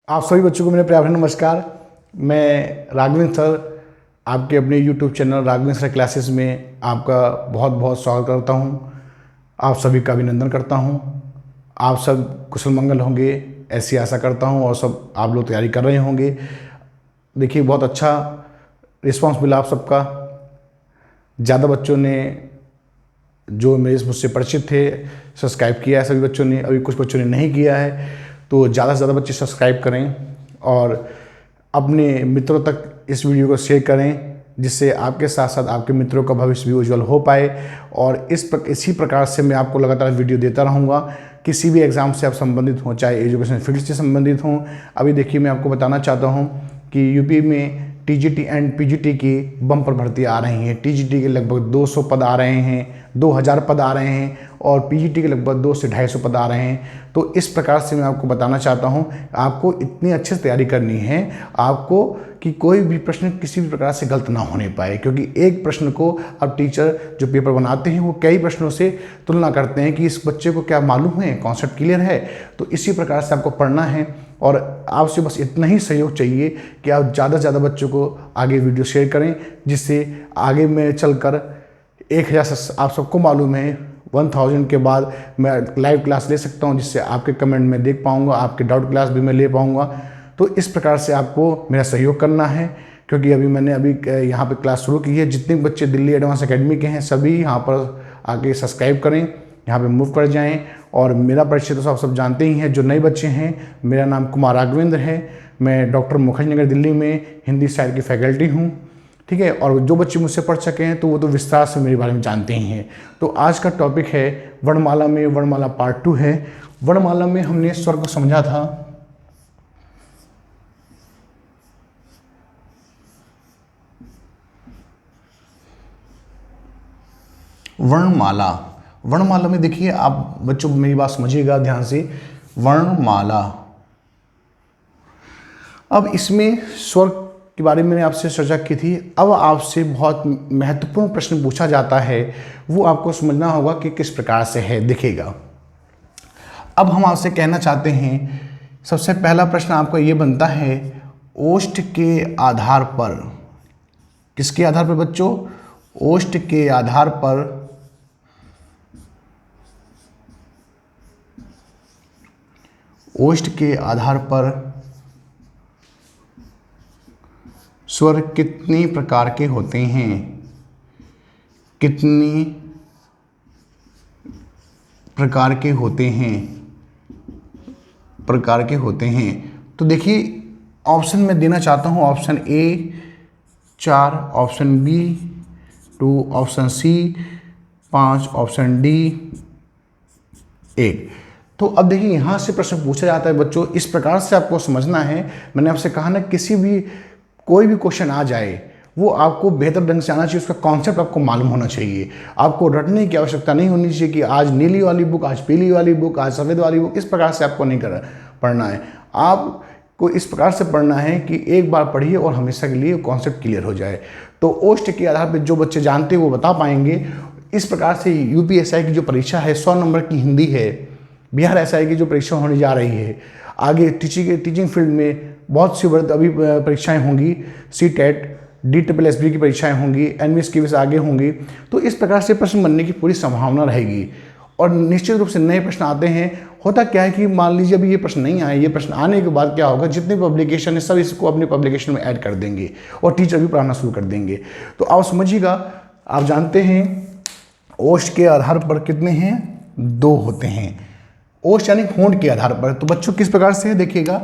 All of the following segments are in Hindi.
आप सभी बच्चों को मेरे प्यार भरा नमस्कार। मैं राघवेंद्र सर आपके अपने YouTube channel Raghavendra sir classes में आपका बहुत बहुत स्वागत करता हूं। आप सभी का अभिनंदन करता हूं। आप सब कुशल मंगल होंगे ऐसी आशा करता हूं और सब आप लोग तैयारी कर रहे होंगे। देखिए बहुत अच्छा रिस्पांस मिला आप सबका। ज़्यादा बच्चों ने जो मेरे मुझसे परिचित थे सब्सक्राइब किया है सभी बच्चों ने, अभी कुछ बच्चों ने नहीं किया है, तो ज़्यादा से ज़्यादा बच्चे सब्सक्राइब करें और अपने मित्रों तक इस वीडियो को शेयर करें, जिससे आपके साथ साथ आपके मित्रों का भविष्य भी उज्जवल हो पाए। और इसी प्रकार से मैं आपको लगातार वीडियो देता रहूँगा। किसी भी एग्ज़ाम से आप संबंधित हों, चाहे एजुकेशन फील्ड से संबंधित हों। अभी देखिए मैं आपको बताना चाहता हूँ कि यूपी में टीजीटी एंड पीजीटी की बम्पर भर्ती आ रही हैं। टीजीटी के लगभग 200 पद आ रहे हैं, 2000 पद आ रहे हैं और पीजीटी के लगभग 200 से 250 पद आ रहे हैं। तो इस प्रकार से मैं आपको बताना चाहता हूं, आपको इतनी अच्छे से तैयारी करनी है आपको कि कोई भी प्रश्न किसी भी प्रकार से गलत ना होने पाए, क्योंकि एक प्रश्न को अब टीचर जो पेपर बनाते हैं वो कई प्रश्नों से तुलना करते हैं कि इस बच्चे को क्या मालूम है, कॉन्सेप्ट क्लियर है। तो इसी प्रकार से आपको पढ़ना है और आपसे बस इतना ही सहयोग चाहिए कि आप ज़्यादा से ज़्यादा बच्चों को आगे वीडियो शेयर करें, जिससे आगे में चलकर 1000 आप सबको मालूम है 1000 के बाद मैं लाइव क्लास ले सकता हूं, जिससे आपके कमेंट में देख पाऊंगा, आपके डाउट क्लास भी मैं ले पाऊंगा। तो इस प्रकार से आपको मेरा सहयोग करना है, क्योंकि मैंने यहाँ पे क्लास शुरू की है। जितने बच्चे दिल्ली एडवांस एकेडमी के हैं सभी यहाँ पर आके सब्सक्राइब करें, यहाँ पे मूव कर जाएं। और मेरा परिचय तो आप सब जानते ही हैं। जो नए बच्चे हैं, मेरा नाम कुमार राघवेंद्र है। मैं डॉक्टर मुखर्जी नगर दिल्ली में हिंदी साइड की फैकल्टी हूँ, ठीक है। और जो बच्चे मुझसे पढ़ सके हैं तो वो तो विस्तार से मेरे बारे में जानते ही हैं। तो आज का टॉपिक है वर्णमाला में, वर्णमाला पार्ट 2 है। वर्णमाला में हमने स्वर को समझा था। वर्णमाला, वर्णमाला में देखिए आप बच्चों मेरी बात समझिएगा ध्यान से। वर्णमाला, अब इसमें स्वर के बारे में मैंने आपसे चर्चा की थी। अब आपसे बहुत महत्वपूर्ण प्रश्न पूछा जाता है, वो आपको समझना होगा कि किस प्रकार से है। देखिएगा अब हम आपसे कहना चाहते हैं, सबसे पहला प्रश्न आपका ये बनता है, ओष्ठ के आधार पर, किसके आधार पर बच्चों? ओष्ठ के आधार पर ओष्ठ के आधार पर स्वर कितनी प्रकार के होते हैं? कितनी प्रकार के होते हैं? प्रकार के होते हैं। तो देखिए ऑप्शन मैं देना चाहता हूं। Option A 4, option B 2, option C 5, option D 1। तो अब देखिए यहां से प्रश्न पूछा जाता है बच्चों, इस प्रकार से आपको समझना है। मैंने आपसे कहा ना, किसी भी कोई भी क्वेश्चन आ जाए वो आपको बेहतर ढंग से आना चाहिए, उसका कॉन्सेप्ट आपको मालूम होना चाहिए। आपको रटने की आवश्यकता नहीं होनी चाहिए कि आज नीली वाली बुक, आज पीली वाली बुक, आज सफ़ेद वाली बुक। इस प्रकार से आपको नहीं पढ़ना है। आपको इस प्रकार से पढ़ना है कि एक बार पढ़िए और हमेशा के लिए कॉन्सेप्ट क्लियर हो जाए। तो ओष्ठ के आधार पर जो बच्चे जानते हैं वो बता पाएंगे। इस प्रकार से यूपीएसआई की जो परीक्षा है 100 नंबर की हिंदी है। बिहार एसआई की जो परीक्षा होने जा रही है, आगे टीचिंग फील्ड में बहुत सी अभी परीक्षाएं होंगी। CTET, DSSB की परीक्षाएं होंगी, एनवीएस की भी आगे होंगी। तो इस प्रकार से प्रश्न बनने की पूरी संभावना रहेगी और निश्चित रूप से नए प्रश्न आते हैं। होता क्या है कि मान लीजिए अभी ये प्रश्न नहीं आए, ये प्रश्न आने के बाद क्या होगा, जितने पब्लिकेशन है सब इसको अपने पब्लिकेशन में ऐड कर देंगे और टीचर भी पढ़ाना शुरू कर देंगे। तो आप समझिएगा, आप जानते हैं ओष्ठ के आधार पर कितने हैं? 2 होते हैं। ओष्ठ यानी होंठ के आधार पर। तो बच्चों किस प्रकार से है देखिएगा,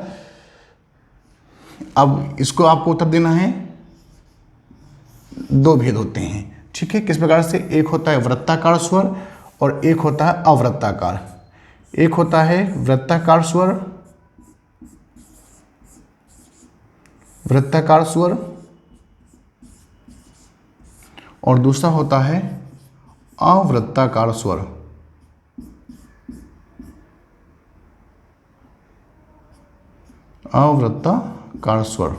अब इसको आपको उत्तर देना है। 2 भेद होते हैं, ठीक है। किस प्रकार से? एक होता है वृत्ताकार स्वर और एक होता है अवृत्ताकार। एक होता है वृत्ताकार स्वर, वृत्ताकार स्वर, और दूसरा होता है अवृत्ताकार स्वर। अवृत्ताकार स्वर,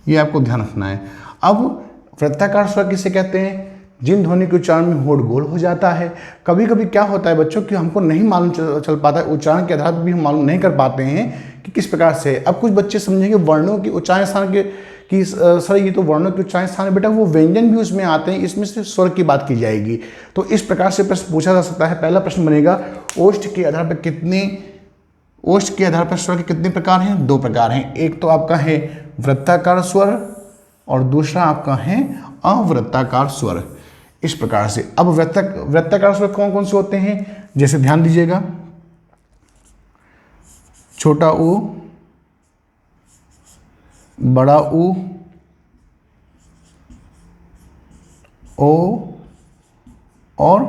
ये आपको ध्यान रखना है। अब वृत्ताकार स्वर किसे कहते हैं? जिन ध्वनि के उच्चारण में होड़ गोल हो जाता है। कभी कभी क्या होता है बच्चों कि हमको नहीं मालूम चल पाता है, उच्चारण के आधार पर भी हम मालूम नहीं कर पाते हैं कि किस प्रकार से। अब कुछ बच्चे समझेंगे वर्णों की उच्चारण स्थान के कि सर ये तो वर्णों के उच्चारण स्थान है, बेटा वो व्यंजन भी उसमें आते हैं, इसमें से स्वर की बात की जाएगी। तो इस प्रकार से प्रश्न पूछा जा सकता है। पहला प्रश्न बनेगा ओष्ठ के आधार पर स्वर के कितने प्रकार हैं? 2 प्रकार हैं। एक तो आपका है वृत्ताकार स्वर और दूसरा आपका है अवृत्ताकार स्वर। इस प्रकार से अब वृत्ताकार स्वर कौन कौन से होते हैं, जैसे ध्यान दीजिएगा, छोटा ऊ, बड़ा ऊ, ओ और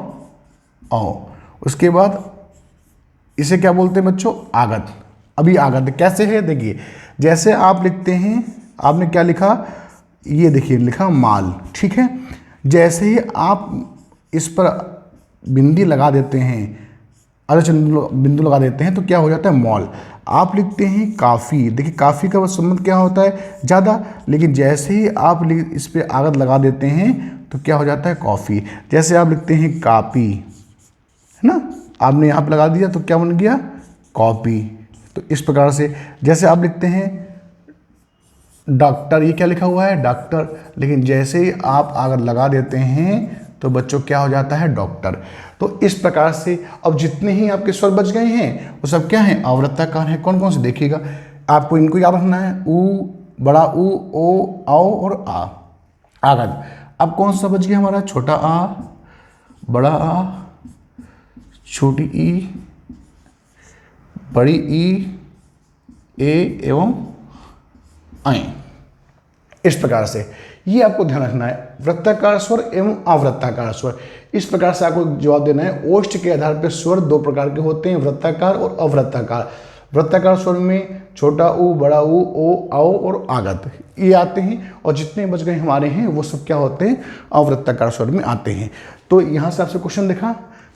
औ। उसके बाद इसे क्या बोलते हैं बच्चों? आगत। अभी आगत कैसे है देखिए, जैसे आप लिखते हैं, आपने क्या लिखा, ये देखिए लिखा माल, ठीक है। जैसे ही आप इस पर बिंदी लगा देते हैं, बिंदु लगा देते हैं, तो क्या हो जाता है? मॉल। आप लिखते हैं काफ़ी, देखिए काफ़ी का संबंध क्या होता है? ज़्यादा। लेकिन जैसे ही आप इस पर आगत लगा देते हैं तो क्या हो जाता है? कॉफ़ी। जैसे आप लिखते हैं कापी, है ना, आपने यहाँ पर लगा दिया तो क्या बन गया? कॉपी। तो इस प्रकार से जैसे आप लिखते हैं डॉक्टर, ये क्या लिखा हुआ है? डॉक्टर। लेकिन जैसे ही आप आगत लगा देते हैं तो बच्चों क्या हो जाता है? डॉक्टर। तो इस प्रकार से अब जितने ही आपके स्वर बच गए हैं वो सब क्या हैं? अवृत्ताकार हैं। कौन कौन से देखिएगा, आपको इनको याद रखना है। ऊ, बड़ा ऊ, ओ, औ और आ, आगत। अब कौन सा बच गया हमारा? छोटा आ, बड़ा आ, छोटी ई, बड़ी ई, ए एवं ऐ। इस प्रकार से ये आपको ध्यान रखना है, वृत्ताकार स्वर एवं अवृत्ताकार स्वर। इस प्रकार से आपको जवाब देना है। ओष्ठ के आधार पर स्वर 2 प्रकार के होते हैं, वृत्ताकार और अवृत्ताकार। वृत्ताकार स्वर में छोटा ऊ, बड़ा ऊ, ओ, औ और आगत ये आते हैं, और जितने बच गए हमारे हैं वो सब क्या होते हैं? अवृत्ताकार स्वर में आते हैं। तो यहाँ से आपसे क्वेश्चन दिखा,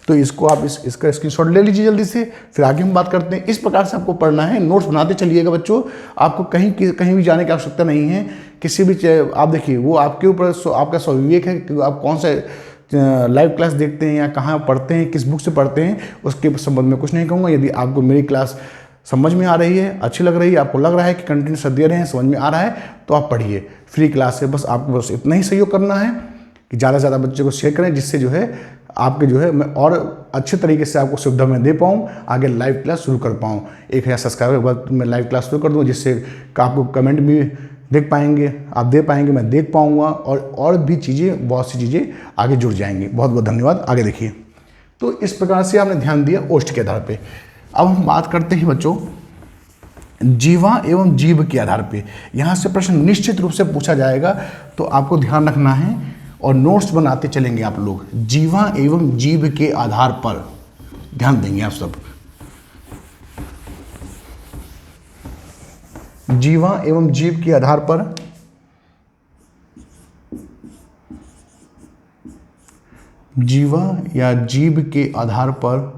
तो इसको आप इसका स्क्रीनशॉट ले लीजिए जल्दी से, फिर आगे हम बात करते हैं। इस प्रकार से आपको पढ़ना है, नोट्स बनाते चलिएगा बच्चों। आपको कहीं भी जाने की आवश्यकता नहीं है। किसी भी आप देखिए वो आपके ऊपर, आपका स्वविवेक है कि आप कौन सा लाइव क्लास देखते हैं या कहाँ पढ़ते हैं, किस बुक से पढ़ते हैं, उसके संबंध में कुछ नहीं कहूँगा। यदि आपको मेरी क्लास समझ में आ रही है, अच्छी लग रही है, आपको लग रहा है कि कंटेंट सर दे रहे हैं, समझ में आ रहा है, तो आप पढ़िए। फ्री क्लास है, बस आपको बस इतना ही सहयोग करना है कि ज़्यादा से ज़्यादा बच्चे को शेयर करें, जिससे जो है आपके जो है मैं और अच्छे तरीके से आपको सुविधा मैं दे पाऊँ, आगे लाइव क्लास शुरू कर पाऊँ। 1000 सब्सक्राइबर के बाद मैं लाइव क्लास शुरू कर दूँ, जिससे आपको कमेंट भी देख पाएंगे, आप दे पाएंगे, मैं देख पाऊँगा, और भी चीज़ें, बहुत सी चीज़ें आगे जुड़ जाएंगी। बहुत बहुत धन्यवाद। आगे देखिए। तो इस प्रकार से आपने ध्यान दिया ओष्ठ के आधार पर। अब हम बात करते हैं बच्चों जीवा एवं जीभ के आधार पे। यहाँ से प्रश्न निश्चित रूप से पूछा जाएगा, तो आपको ध्यान रखना है और नोट्स बनाते चलेंगे आप लोग। जीवा एवं जीभ के आधार पर ध्यान देंगे आप सब। जीवा एवं जीभ के आधार पर जीवा या जीभ के आधार पर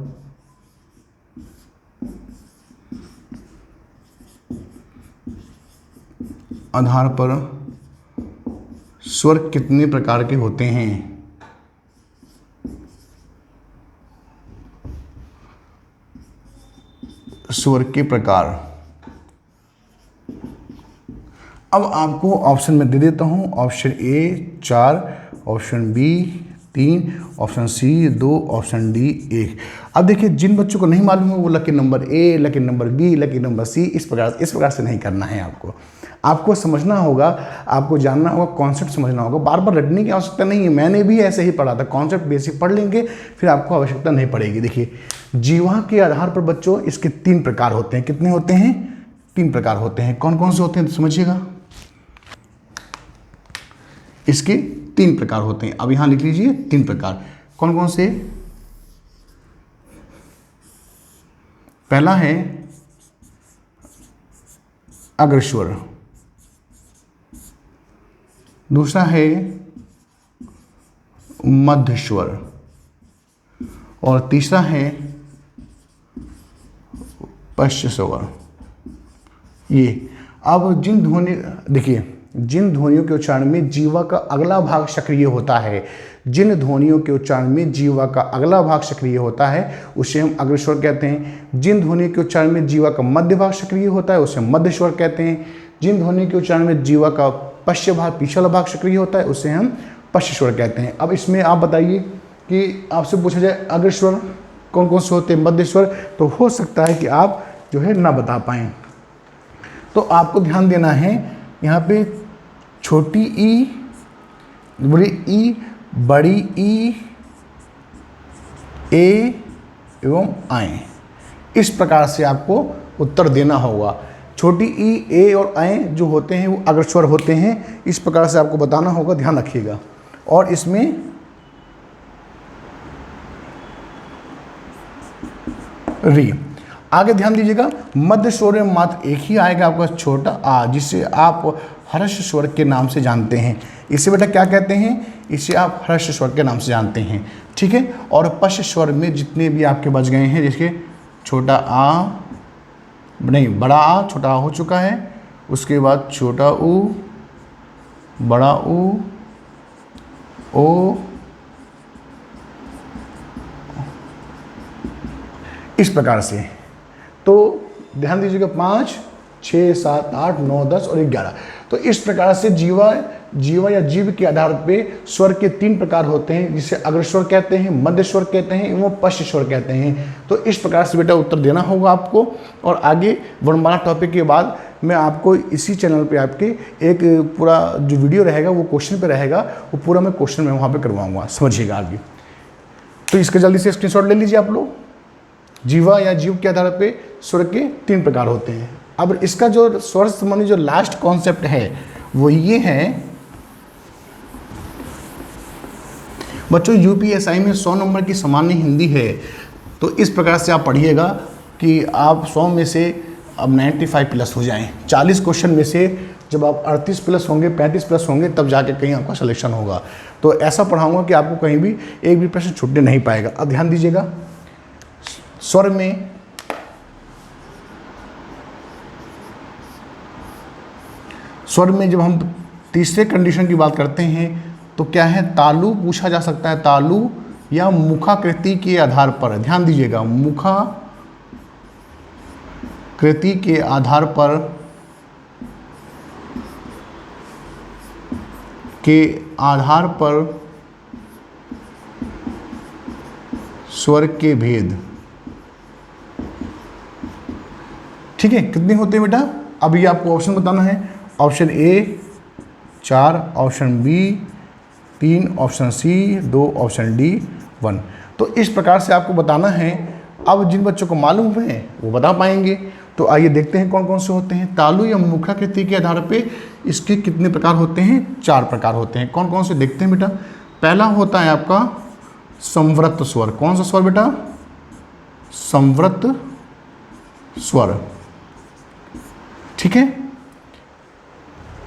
स्वर कितने प्रकार के होते हैं? स्वर के प्रकार। अब आपको ऑप्शन में दे देता हूं। Option A 4, option B 3, option C 2, option D 1। अब देखिए, जिन बच्चों को नहीं मालूम है वो lucky number A, lucky number B, lucky number C, इस प्रकार से नहीं करना है। आपको समझना होगा, आपको जानना होगा, कॉन्सेप्ट समझना होगा। बार बार रटने की आवश्यकता नहीं है। मैंने भी ऐसे ही पढ़ा था, कॉन्सेप्ट बेसिक पढ़ लेंगे, फिर आपको आवश्यकता नहीं पड़ेगी। देखिए, जीवा के आधार पर बच्चों इसके 3 प्रकार होते हैं। कितने होते हैं? 3 प्रकार होते हैं। कौन कौन से होते हैं तो समझिएगा। इसके 3 प्रकार होते हैं। अब यहां लिख लीजिए 3 प्रकार। कौन कौन से? पहला है अग्रस्वर, दूसरा है मध्य स्वर, और तीसरा है पश्च स्वर। ये अब जिन ध्वनि, देखिए जिन ध्वनियों के उच्चारण में जीवा का अगला भाग सक्रिय होता है, जिन ध्वनियों के उच्चारण में जीवा का अगला भाग सक्रिय होता है उसे हम अग्र स्वर कहते हैं। जिन ध्वनियों के उच्चारण में जीवा का मध्य भाग सक्रिय होता है उसे मध्य स्वर कहते हैं। जिन ध्वनियों के उच्चारण में जीवा का पश्च भाग, पिछला भाग सक्रिय होता है उसे हम पश्च स्वर कहते हैं। अब इसमें आप बताइए कि आपसे पूछा जाए अग्र स्वर कौन कौन से होते हैं, मध्य स्वर, तो हो सकता है कि आप जो है ना बता पाएँ। तो आपको ध्यान देना है यहाँ पे छोटी ई, बड़ी ई, बड़ी ई, ए एवं आए, इस प्रकार से आपको उत्तर देना होगा। छोटी ई, ए और आए जो होते हैं वो अग्र स्वर होते हैं, इस प्रकार से आपको बताना होगा, ध्यान रखिएगा। और इसमें री, आगे ध्यान दीजिएगा, मध्य स्वर में मात्र एक ही आएगा आपका छोटा आ, जिसे आप हर्ष स्वर के नाम से जानते हैं। इसे बेटा क्या कहते हैं, इसे आप हर्ष स्वर के नाम से जानते हैं, ठीक है। और पश्च स्वर में जितने भी आपके बच गए हैं, जैसे छोटा आ, नहीं बड़ा आ, छोटा आ हो चुका है, उसके बाद छोटा ऊ, बड़ा ऊ, ओ, इस प्रकार से। तो ध्यान दीजिएगा 5, 6, 7, 8, 9, 10 और 11। तो इस प्रकार से जीवा या जीव के आधार पे स्वर के 3 प्रकार होते हैं, जिसे अग्र स्वर कहते हैं, मध्य स्वर कहते हैं एवं पश्च स्वर कहते हैं। तो इस प्रकार से बेटा उत्तर देना होगा आपको। और आगे वर्णमाला टॉपिक के बाद मैं आपको इसी चैनल पे आपके एक पूरा जो वीडियो रहेगा वो क्वेश्चन पे रहेगा, वो पूरा मैं क्वेश्चन में वहाँ पे करवाऊँगा, समझिएगा आगे। तो इसका जल्दी से स्क्रीनशॉट ले लीजिए आप लोग। जीवा या जीव के आधार पे स्वर के 3 प्रकार होते हैं। अब इसका जो स्वर संबंधी जो लास्ट कॉन्सेप्ट है वो ये है बच्चों, यूपीएसआई में 100 नंबर की सामान्य हिंदी है। तो इस प्रकार से आप पढ़िएगा कि आप 100 में से अब 95 प्लस हो जाएं। 40 क्वेश्चन में से जब आप 38 प्लस होंगे, 35 प्लस होंगे, तब जाके कहीं आपका सिलेक्शन होगा। तो ऐसा पढ़ाऊंगा कि आपको कहीं भी एक भी प्रश्न छूटने नहीं पाएगा। अब ध्यान दीजिएगा, स्वर में जब हम तीसरे कंडीशन की बात करते हैं तो क्या है, तालु पूछा जा सकता है, तालु या मुखाकृति के आधार पर। ध्यान दीजिएगा, मुखाकृति के आधार पर स्वर के भेद, ठीक है। कितने होते हैं बेटा, अभी आपको ऑप्शन बताना है। Option A 4, option B 3, option C 2, option D 1। तो इस प्रकार से आपको बताना है। अब जिन बच्चों को मालूम है वो बता पाएंगे। तो आइए देखते हैं कौन कौन से होते हैं। तालु या मुखाकृति के आधार पे इसके कितने प्रकार होते हैं, 4 प्रकार होते हैं। कौन कौन से देखते हैं बेटा। पहला होता है आपका संवृत स्वर। कौन सा स्वर बेटा, संवृत स्वर, ठीक है,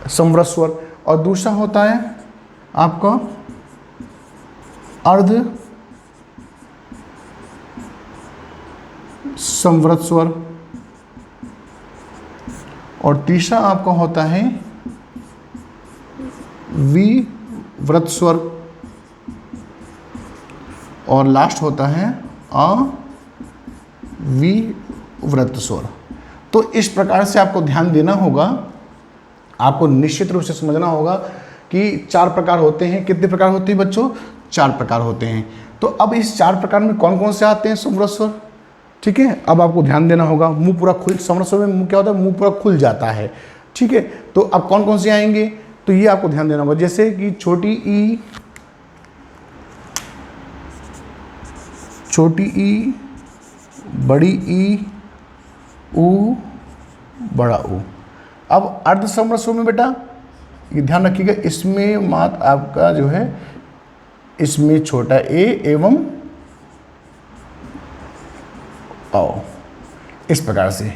संवृत स्वर। और दूसरा होता है आपका अर्ध संवृत स्वर। और तीसरा आपका होता है विवृत स्वर। और लास्ट होता है अविवृत स्वर। तो इस प्रकार से आपको ध्यान देना होगा, आपको निश्चित रूप से समझना होगा कि 4 प्रकार होते हैं। कितने प्रकार होते हैं बच्चों, 4 प्रकार होते हैं। तो अब इस 4 प्रकार में कौन कौन से आते हैं संवृत स्वर, ठीक है। अब आपको ध्यान देना होगा, मुंह पूरा खुल, संवृत स्वर में मुंह क्या होता है, मुंह पूरा खुल जाता है, ठीक है। तो अब कौन कौन से आएंगे, तो ये आपको ध्यान देना होगा। जैसे कि छोटी ई, बड़ी ई, ऊ, बड़ा ऊ। अब अर्ध संवृत स्वर में बेटा ये ध्यान रखिएगा, इसमें मात्र आपका जो है, इसमें छोटा ए एवं औ, इस प्रकार से।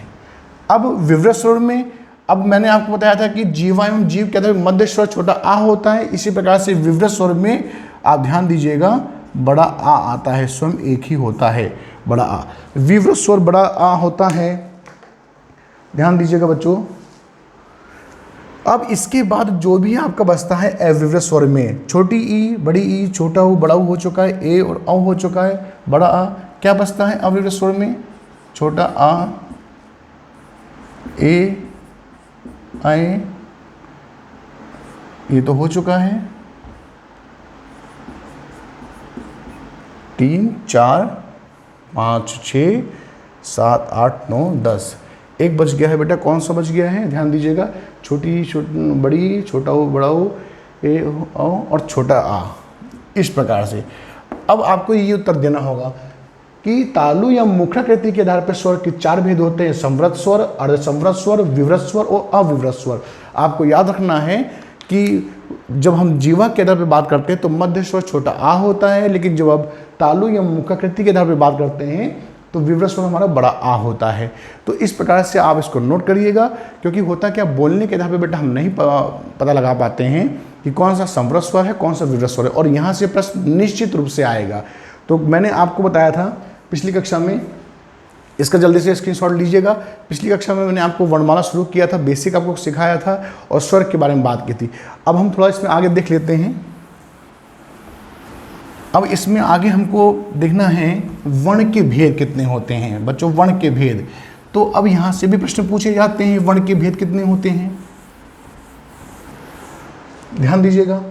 अब विवृत स्वर में, अब मैंने आपको बताया था कि जीवा एवं जीव के अंदर मध्य स्वर छोटा आ होता है। इसी प्रकार से विवृत स्वर में आप ध्यान दीजिएगा, बड़ा आ आता है, स्वयं एक ही होता है, बड़ा आ। विवृत स्वर बड़ा आ होता है, ध्यान दीजिएगा बच्चों। अब इसके बाद जो भी आपका बचता है अविव्रत स्वर में, छोटी ई, बड़ी ई, छोटा ऊ, बड़ा ऊ हो चुका है, ए और औ हो चुका है, बड़ा आ, क्या बचता है अविव्रत स्वर में? छोटा आ, ए, आए, ये तो हो चुका है, 3, 4, 5, 6, 7, 8, 9, 10। एक बच गया है बेटा, कौन सा बच गया है? ध्यान दीजिएगा, छोटी बड़ी, छोटा ओ, बड़ा ओ, ए ओ और छोटा आ, इस प्रकार से। अब आपको ये उत्तर देना होगा कि तालु या मुखराकृति के आधार पर स्वर के 4 भेद होते हैं, संवृत स्वर, अर्धसंवृत स्वर, विवृत स्वर और अविवृत स्वर। आपको याद रखना है कि जब हम जीवा के आधार पर बात करते हैं तो मध्य स्वर छोटा आ होता है, लेकिन जब आप तालु या मुखाकृति के आधार पर बात करते हैं तो विवृत स्वर हमारा बड़ा आ होता है। तो इस प्रकार से आप इसको नोट करिएगा, क्योंकि होता क्या, बोलने के आधार पर बेटा हम नहीं पता लगा पाते हैं कि कौन सा संवृत स्वर है, कौन सा विवृत स्वर है, और यहाँ से प्रश्न निश्चित रूप से आएगा। तो मैंने आपको बताया था पिछली कक्षा में, इसका जल्दी से स्क्रीनशॉट लीजिएगा। पिछली कक्षा में मैंने आपको वर्णमाला शुरू किया था, बेसिक आपको सिखाया था और स्वर के बारे में बात की थी। अब हम थोड़ा इसमें आगे देख लेते हैं। अब इसमें आगे हमको देखना है वर्ण के भेद कितने होते हैं बच्चों, वर्ण के भेद। तो अब यहाँ से भी प्रश्न पूछे जाते हैं, वर्ण के भेद कितने होते हैं, ध्यान दीजिएगा।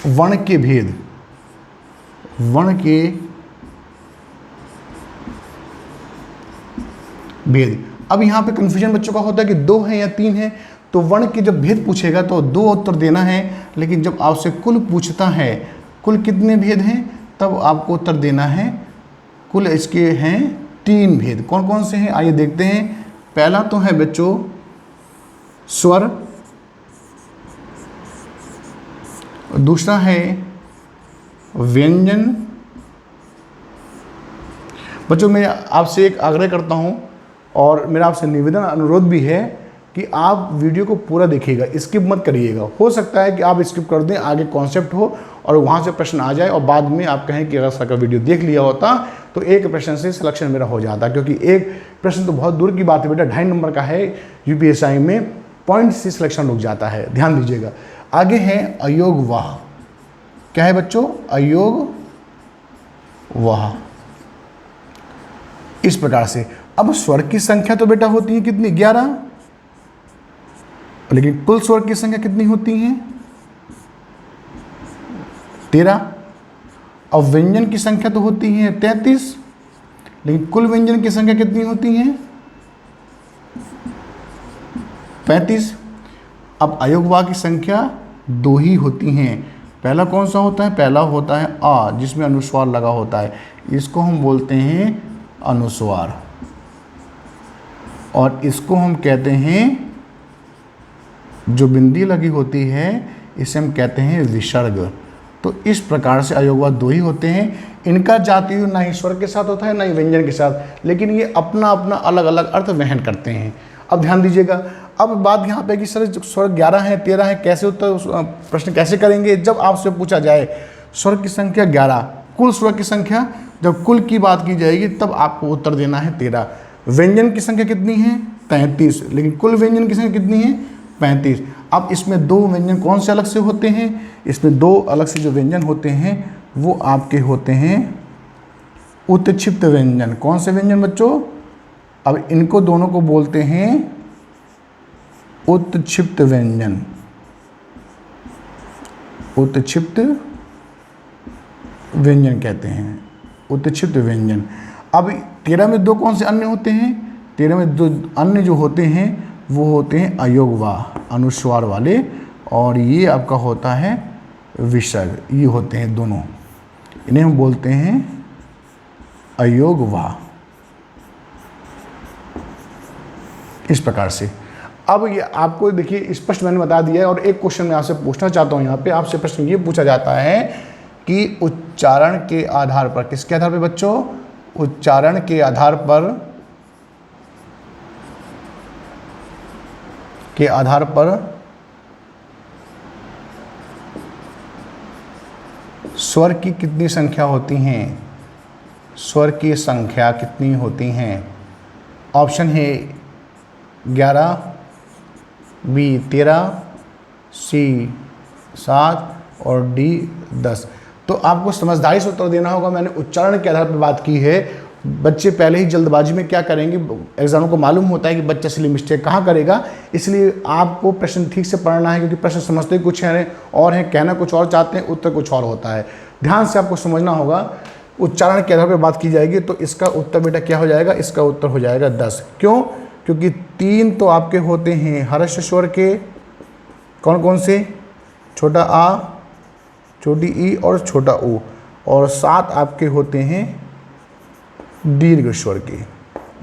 वर्ण के भेद, वर्ण के भेद। अब यहाँ पे कंफ्यूजन बच्चों का होता है कि 2 है या 3 है। तो वर्ण के जब भेद पूछेगा तो 2 उत्तर देना है, लेकिन जब आपसे कुल पूछता है कुल कितने भेद हैं, तब आपको उत्तर देना है कुल इसके हैं 3 भेद। कौन कौन से हैं आइए देखते हैं। पहला तो है बच्चों स्वर, दूसरा है व्यंजन। बच्चों मैं आपसे एक आग्रह करता हूं और मेरा आपसे निवेदन अनुरोध भी है कि आप वीडियो को पूरा देखिएगा, स्किप मत करिएगा। हो सकता है कि आप स्किप कर दें, आगे कॉन्सेप्ट हो और वहाँ से प्रश्न आ जाए और बाद में आप कहें कि अगर सर का वीडियो देख लिया होता तो एक प्रश्न से सिलेक्शन मेरा हो जाता, क्योंकि एक प्रश्न तो बहुत दूर की बात है बेटा, 2.5 नंबर का है, यूपीएससी में पॉइंट से सिलेक्शन रुक जाता है, ध्यान दीजिएगा। आगे है अयोग वाह। क्या है बच्चों? अयोग वाह, इस प्रकार से। अब स्वर की संख्या तो बेटा होती है कितनी? 11, लेकिन कुल स्वर की संख्या कितनी होती है? 13। अब व्यंजन की संख्या तो होती है 33, लेकिन कुल व्यंजन की संख्या कितनी होती है? 35। अब अयोगवा की संख्या 2 ही होती हैं। पहला कौन सा होता है? पहला होता है आ, जिसमें अनुस्वार लगा होता है, इसको हम बोलते हैं अनुस्वार, और इसको हम कहते हैं, जो बिंदी लगी होती है इसे हम कहते हैं विसर्ग। तो इस प्रकार से अयोगवा 2 ही होते हैं। इनका जाति ना ही स्वर के साथ होता है ना ही व्यंजन के साथ, लेकिन ये अपना अपना अलग अलग अर्थ वहन करते हैं। अब ध्यान दीजिएगा। अब बात यहाँ पे कि सर स्वर 11 है 13 है, कैसे उत्तर प्रश्न कैसे करेंगे? जब आपसे पूछा जाए स्वर की संख्या 11, कुल स्वर की संख्या, जब कुल की बात की जाएगी तब आपको उत्तर देना है 13। व्यंजन की संख्या कितनी है? 33, लेकिन कुल व्यंजन की संख्या कितनी है? 35। अब इसमें 2 व्यंजन कौन से अलग से होते हैं? इसमें 2 अलग से जो व्यंजन होते हैं वो आपके होते हैं उत्क्षिप्त व्यंजन। कौन से व्यंजन बच्चों? अब इनको दोनों को बोलते हैं उत्क्षिप्त व्यंजन, उत्क्षिप्त व्यंजन कहते हैं, उत्क्षिप्त व्यंजन। अब 13 में 2 कौन से अन्य होते हैं? 13 में 2 अन्य जो होते हैं वो होते हैं अयोगवा, अनुस्वार वाले, और ये आपका होता है विसर्ग। ये होते हैं दोनों, इन्हें हम बोलते हैं अयोगवा, इस प्रकार से। अब ये आपको देखिए स्पष्ट मैंने बता दिया है। और एक क्वेश्चन मैं आपसे पूछना चाहता हूँ, यहाँ पे आपसे प्रश्न ये पूछा जाता है कि उच्चारण के आधार पर, किसके आधार पर बच्चों? उच्चारण के आधार पर स्वर की कितनी संख्या होती हैं? स्वर की संख्या कितनी होती हैं? ऑप्शन है 11, बी 13, सी 7 और डी 10। तो आपको समझदारी से उत्तर देना होगा। मैंने उच्चारण के आधार पर बात की है। बच्चे पहले ही जल्दबाजी में क्या करेंगे, एग्जाम को मालूम होता है कि बच्चा इसलिए मिस्टेक कहाँ करेगा, इसलिए आपको प्रश्न ठीक से पढ़ना है, क्योंकि प्रश्न समझते कुछ हैं और हैं, कहना कुछ और चाहते हैं, उत्तर कुछ और होता है। ध्यान से आपको समझना होगा। उच्चारण के आधार पर बात की जाएगी तो इसका उत्तर बेटा क्या हो जाएगा, इसका उत्तर हो जाएगा 10। क्यों? क्योंकि 3 तो आपके होते हैं हर्ष स्वर के, कौन कौन से, छोटा आ, छोटी ई और छोटा ऊ, और 7 आपके होते हैं दीर्घ स्वर के।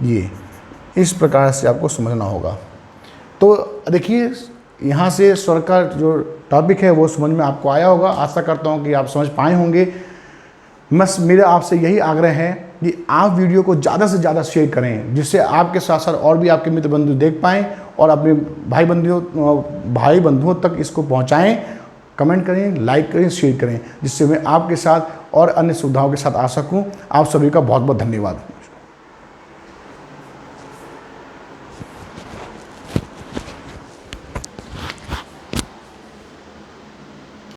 ये इस प्रकार से आपको समझना होगा। तो देखिए, यहाँ से स्वर का जो टॉपिक है वो समझ में आपको आया होगा। आशा करता हूँ कि आप समझ पाए होंगे। बस मेरा आपसे यही आग्रह है कि आप वीडियो को ज़्यादा से ज़्यादा शेयर करें, जिससे आपके साथ साथ और भी आपके मित्र बंधु देख पाएँ और अपने भाई बंधुओं तक इसको पहुँचाएँ। कमेंट करें, लाइक करें, शेयर करें, जिससे मैं आपके साथ और अन्य सुविधाओं के साथ आ सकूं। आप सभी का बहुत बहुत धन्यवाद।